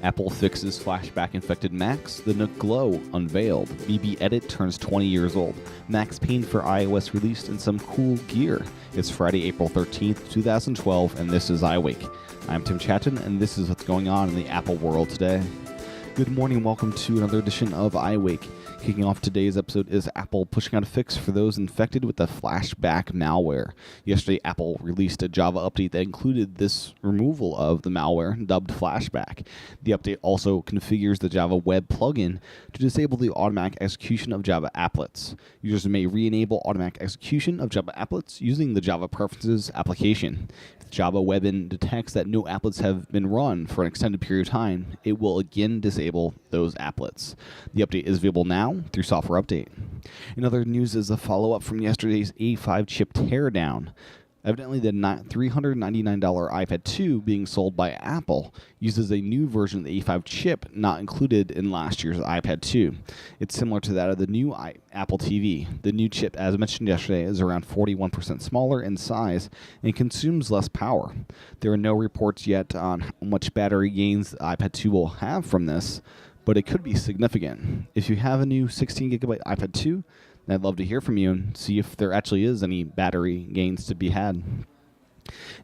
Apple fixes Flashback infected Macs, the Nook Glow unveiled, BBEdit turns 20 years old, Max Payne for iOS released, and some cool gear. It's Friday, April 13th, 2012, and this is iWake. I'm Tim Chaten, and this is what's going on in the Apple world today. Good morning, welcome to another edition of iWake. Kicking off today's episode is Apple pushing out a fix for those infected with the Flashback malware. Yesterday, Apple released a Java update that included this removal of the malware, dubbed Flashback. The update also configures the Java web plugin to disable the automatic execution of Java applets. Users may re-enable automatic execution of Java applets using the Java Preferences application. If Java Webin detects that no applets have been run for an extended period of time, it will again disable those applets. The update is available now through Software Update. In other news is a follow-up from yesterday's A5 chip teardown. Evidently, the $399 iPad 2 being sold by Apple uses a new version of the A5 chip not included in last year's iPad 2. It's similar to that of the new Apple TV. The new chip, as mentioned yesterday, is around 41% smaller in size and consumes less power. There are no reports yet on how much battery gains the iPad 2 will have from this, but it could be significant. If you have a new 16GB iPad 2, I'd love to hear from you and see if there actually is any battery gains to be had.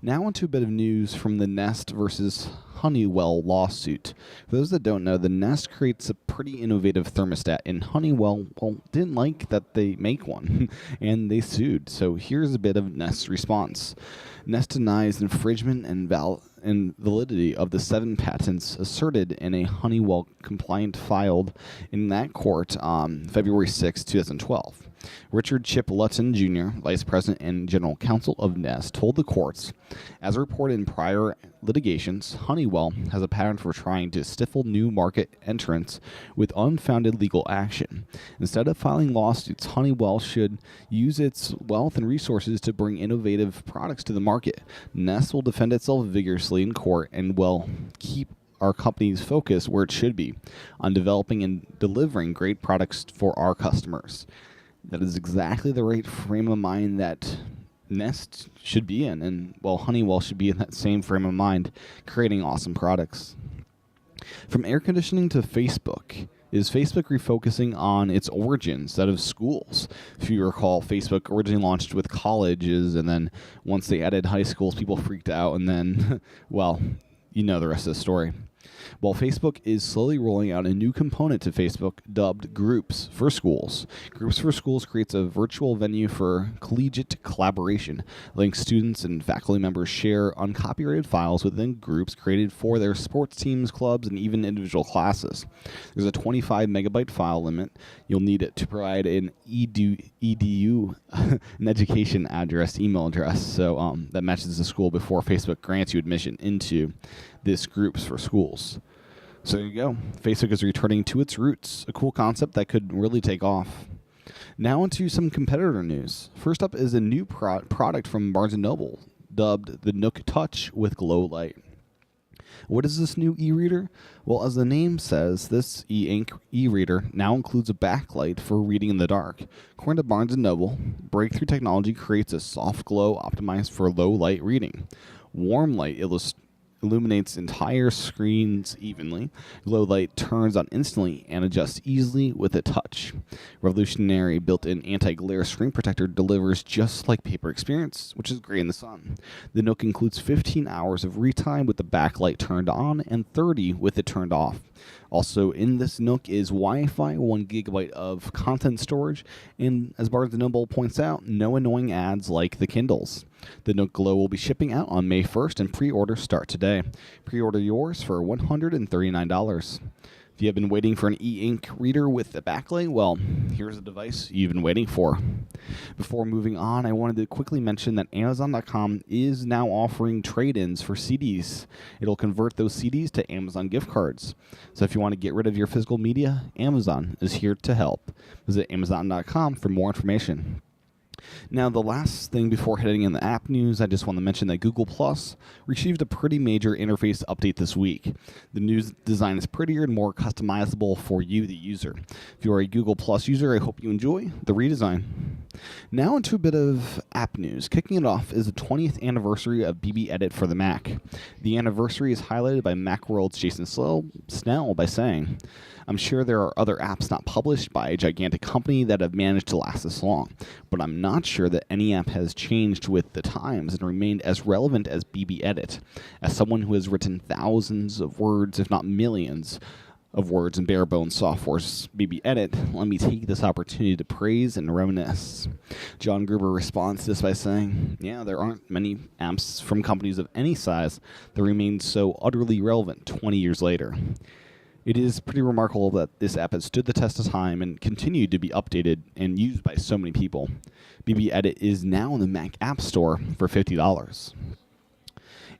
Now onto a bit of news from the Nest versus Honeywell lawsuit. For those that don't know, the Nest creates a pretty innovative thermostat, and Honeywell didn't like that they make one, and they sued. So here's a bit of Nest's response. Nest denies infringement and validity of the 7 patents asserted in a Honeywell complaint filed in that court on February 6, 2012. Richard Chip Lutton Jr., Vice President and General Counsel of Nest, told the courts, as reported in prior litigations, Honeywell has a pattern for trying to stifle new market entrants with unfounded legal action. Instead of filing lawsuits, Honeywell should use its wealth and resources to bring innovative products to the market. Nest will defend itself vigorously in court and will keep our company's focus where it should be, on developing and delivering great products for our customers. That is exactly the right frame of mind that Nest should be in, and Honeywell should be in that same frame of mind, creating awesome products. From air conditioning to Facebook, is Facebook refocusing on its origins, that of schools? If you recall, Facebook originally launched with colleges, and then once they added high schools, people freaked out, and then, you know the rest of the story. While Facebook is slowly rolling out a new component to Facebook dubbed Groups for Schools. Groups for Schools creates a virtual venue for collegiate collaboration, letting students and faculty members share uncopyrighted files within groups created for their sports teams, clubs, and even individual classes. There's a 25 megabyte file limit. You'll need it to provide an edu an education address, email address, so that matches the school before Facebook grants you admission into this Groups for Schools. So there you go. Facebook is returning to its roots, a cool concept that could really take off. Now into some competitor news. First up is a new product from Barnes & Noble, dubbed the Nook Touch with Glow Light. What is this new e-reader? Well, as the name says, this e-ink e-reader now includes a backlight for reading in the dark. According to Barnes & Noble, breakthrough technology creates a soft glow optimized for low light reading. Warm light illuminates entire screens evenly. Glow light turns on instantly and adjusts easily with a touch. Revolutionary built-in anti-glare screen protector delivers just like paper experience, which is great in the sun. The Nook includes 15 hours of read time with the backlight turned on and 30 with it turned off. Also in this Nook is Wi-Fi, 1 gigabyte of content storage, and as Barnes & Noble points out, no annoying ads like the Kindles. The Nook Glow will be shipping out on May 1st, and pre-orders start today. Pre-order yours for $139. If you have been waiting for an e-ink reader with a backlight, well, here's the device you've been waiting for. Before moving on, I wanted to quickly mention that Amazon.com is now offering trade-ins for CDs. It'll convert those CDs to Amazon gift cards. So if you want to get rid of your physical media, Amazon is here to help. Visit Amazon.com for more information. Now, the last thing before heading in the app news, I just want to mention that Google Plus received a pretty major interface update this week. The new design is prettier and more customizable for you, the user. If you are a Google Plus user, I hope you enjoy the redesign. Now into a bit of app news. Kicking it off is the 20th anniversary of BBEdit for the Mac. The anniversary is highlighted by Macworld's Jason Snell by saying, "I'm sure there are other apps not published by a gigantic company that have managed to last this long, but I'm not sure that any app has changed with the times and remained as relevant as BBEdit. As someone who has written thousands of words, if not millions, of words in bare-bones software's BBEdit, let me take this opportunity to praise and reminisce." John Gruber responds to this by saying, "Yeah, there aren't many apps from companies of any size that remain so utterly relevant 20 years later." It is pretty remarkable that this app has stood the test of time and continued to be updated and used by so many people. BBEdit is now in the Mac App Store for $50.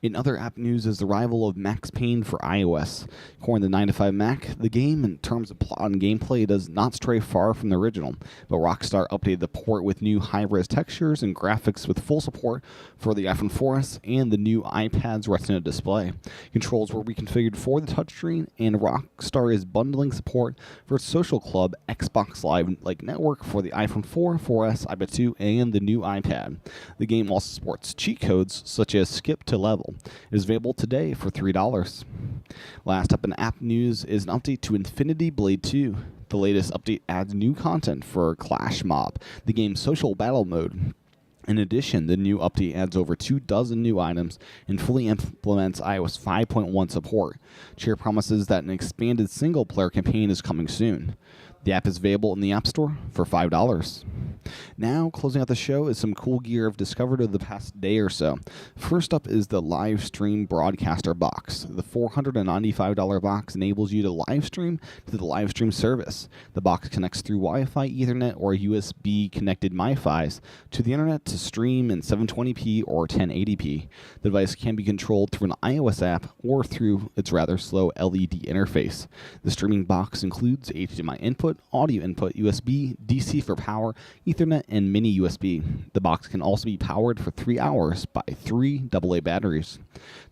In other app news is the arrival of Payne for iOS. According to 9to5 Mac, the game, in terms of plot and gameplay, does not stray far from the original, but Rockstar updated the port with new high-res textures and graphics with full support for the iPhone 4S and the new iPad's Retina display. Controls were reconfigured for the touchscreen, and Rockstar is bundling support for its social club Xbox Live-like network for the iPhone 4, 4S, iPad 2, and the new iPad. The game also supports cheat codes such as skip to level. It is available today for $3. Last up in app news is an update to Infinity Blade 2. The latest update adds new content for Clash Mob, the game's social battle mode. In addition, the new update adds over 24 new items and fully implements iOS 5.1 support. Cheer promises that an expanded single-player campaign is coming soon. The app is available in the App Store for $5. Now, closing out the show is some cool gear I've discovered over the past day or so. First up is the Live Stream Broadcaster box. The $495 box enables you to live stream to the live stream service. The box connects through Wi-Fi, Ethernet, or USB-connected MiFis to the internet to stream in 720p or 1080p. The device can be controlled through an iOS app or through its rather slow LED interface. The streaming box includes HDMI input, audio input, USB, DC for power, Ethernet, and mini USB. The box can also be powered for 3 hours by 3 AA batteries.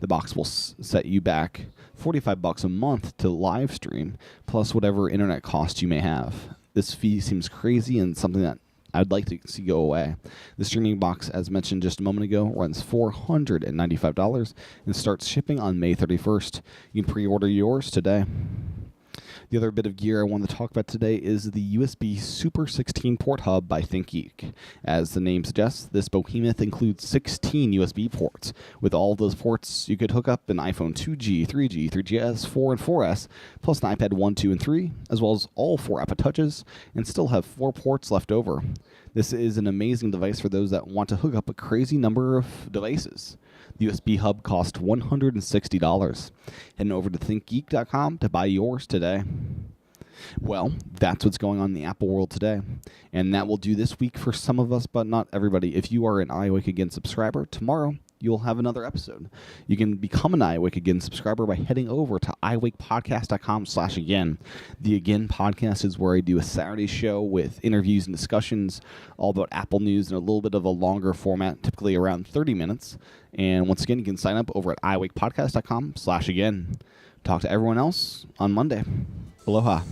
The box will set you back $45 a month to live stream, plus whatever internet cost you may have. This fee seems crazy and something that I'd like to see go away. The streaming box, as mentioned just a moment ago, runs $495 and starts shipping on May 31st. You can pre-order yours today. The other bit of gear I want to talk about today is the USB Super 16 port hub by ThinkGeek. As the name suggests, this behemoth includes 16 USB ports. With all of those ports, you could hook up an iPhone 2G, 3G, 3GS, 4, and 4S, plus an iPad 1, 2, and 3, as well as all 4 iPod Touches, and still have 4 ports left over. This is an amazing device for those that want to hook up a crazy number of devices. The USB hub costs $160. Head over to thinkgeek.com to buy yours today. Well, that's what's going on in the Apple world today. And that will do this week for some of us, but not everybody. If you are an iWake Again subscriber, tomorrow you'll have another episode. You can become an iWake Again subscriber by heading over to iWakePodcast.com/again. The Again podcast is where I do a Saturday show with interviews and discussions all about Apple news in a little bit of a longer format, typically around 30 minutes. And once again, you can sign up over at iWakePodcast.com/again. Talk to everyone else on Monday. Aloha.